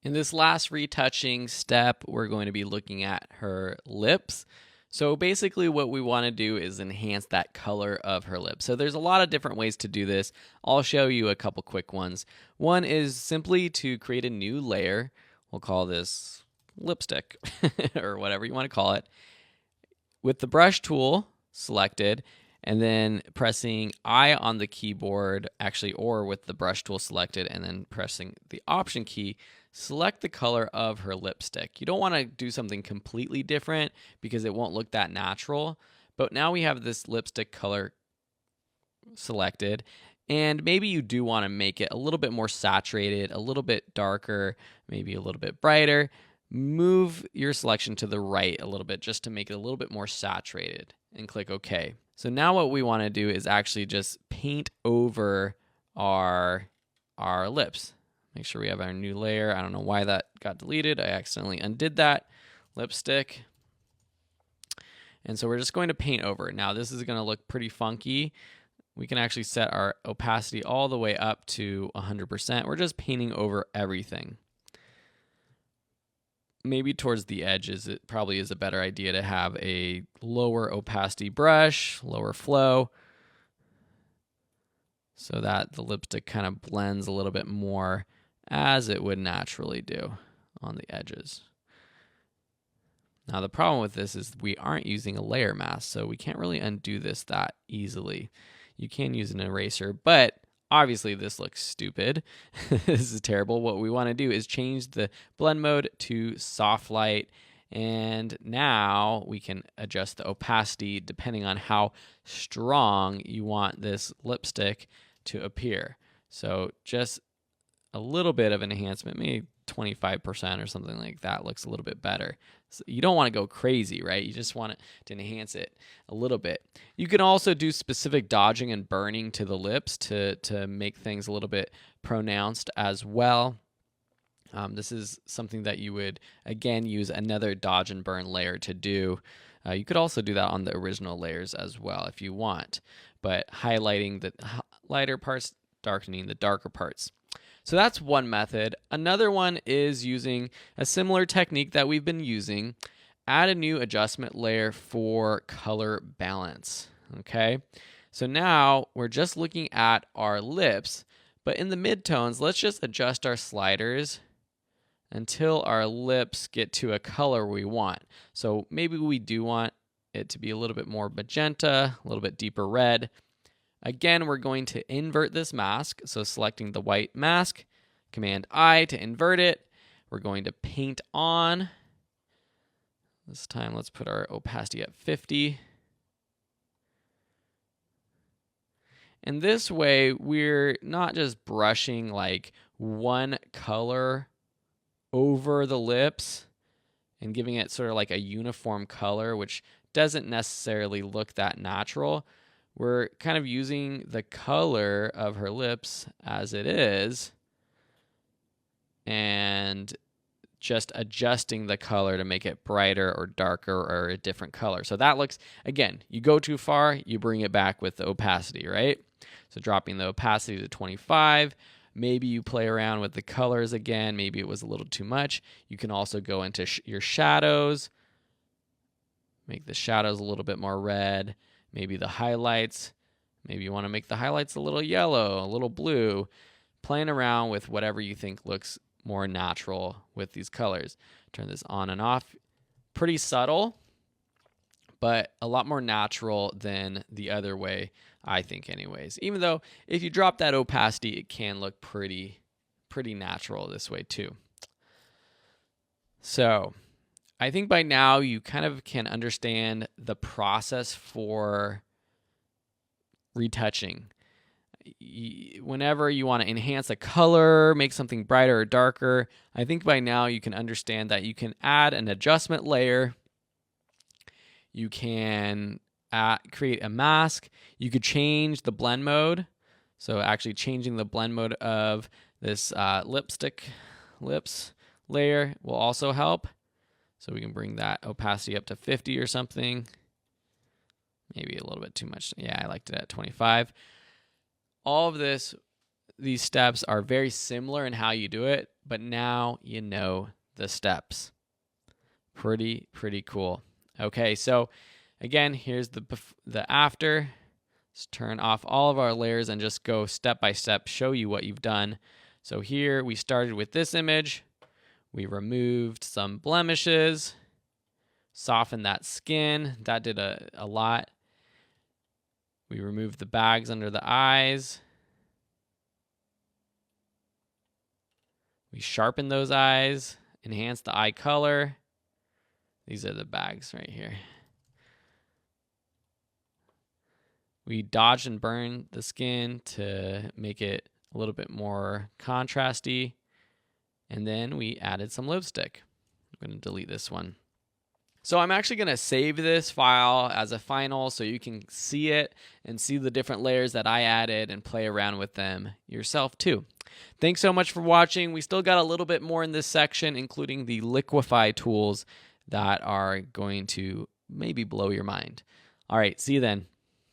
In this last retouching step, we're going to be looking at her lips. So basically what we want to do is enhance that color of her lips. So there's a lot of different ways to do this. I'll show you a couple quick ones. One is simply to create a new layer. We'll call this lipstick or whatever you want to call it. With the brush tool selected, and then pressing I on the keyboard, or with the brush tool selected, and then pressing the Option key, select the color of her lipstick. You don't want to do something completely different because it won't look that natural. But now we have this lipstick color selected, and maybe you do want to make it a little bit more saturated, a little bit darker, maybe a little bit brighter. Move your selection to the right a little bit just to make it a little bit more saturated, and click OK. So now what we want to do is actually just paint over our lips. Make sure we have our new layer. I don't know why that got deleted. I accidentally undid that. Lipstick. And so we're just going to paint over. Now this is going to look pretty funky. We can actually set our opacity all the way up to 100%. We're just painting over everything. Maybe towards the edges, it probably is a better idea to have a lower opacity brush, lower flow, so that the lipstick kind of blends a little bit more as it would naturally do on the edges. Now the problem with this is we aren't using a layer mask, so we can't really undo this that easily. You can use an eraser, but obviously this looks stupid. This is terrible. What we want to do is change the blend mode to soft light, and now we can adjust the opacity depending on how strong you want this lipstick to appear. So just a little bit of an enhancement, maybe 25% or something like that looks a little bit better. So you don't want to go crazy, right? You just want it to enhance it a little bit. You can also do specific dodging and burning to the lips to make things a little bit pronounced as well. This is something that you would, again, use another dodge and burn layer to do. You could also do that on the original layers as well if you want, but highlighting the lighter parts, darkening the darker parts. So that's one method. Another one is using a similar technique that we've been using. Add a new adjustment layer for color balance. Okay, so now we're just looking at our lips, but in the midtones, let's just adjust our sliders until our lips get to a color we want. So maybe we do want it to be a little bit more magenta, a little bit deeper red. Again, we're going to invert this mask. So selecting the white mask, Command I to invert it. We're going to paint on. This time, let's put our opacity at 50. And this way, we're not just brushing like one color over the lips and giving it sort of like a uniform color, which doesn't necessarily look that natural. We're kind of using the color of her lips as it is and just adjusting the color to make it brighter or darker or a different color. So that looks, again, you go too far, you bring it back with the opacity, right? So dropping the opacity to 25. Maybe you play around with the colors again. Maybe it was a little too much. You can also go into your shadows. Make the shadows a little bit more red. Maybe the highlights. Maybe you want to make the highlights a little yellow, a little blue. Playing around with whatever you think looks more natural with these colors. Turn this on and off. Pretty subtle, but a lot more natural than the other way, I think anyways. Even though if you drop that opacity, it can look pretty natural this way too. So I think by now you kind of can understand the process for retouching. Whenever you want to enhance a color, make something brighter or darker, I think by now you can understand that you can add an adjustment layer. You can create a mask. You could change the blend mode. So actually changing the blend mode of this lips layer will also help. So we can bring that opacity up to 50 or something. Maybe a little bit too much. Yeah, I liked it at 25. All of these steps are very similar in how you do it, but now you know the steps. Pretty cool. Okay, so again, here's the after. Let's turn off all of our layers and just go step by step, show you what you've done. So here we started with this image. We removed some blemishes, softened that skin. That did a lot. We removed the bags under the eyes. We sharpened those eyes, enhanced the eye color. These are the bags right here. We dodged and burned the skin to make it a little bit more contrasty. And then we added some lipstick. I'm going to delete this one. So I'm actually going to save this file as a final so you can see it and see the different layers that I added and play around with them yourself too. Thanks so much for watching. We still got a little bit more in this section, including the liquify tools that are going to maybe blow your mind. All right, see you then.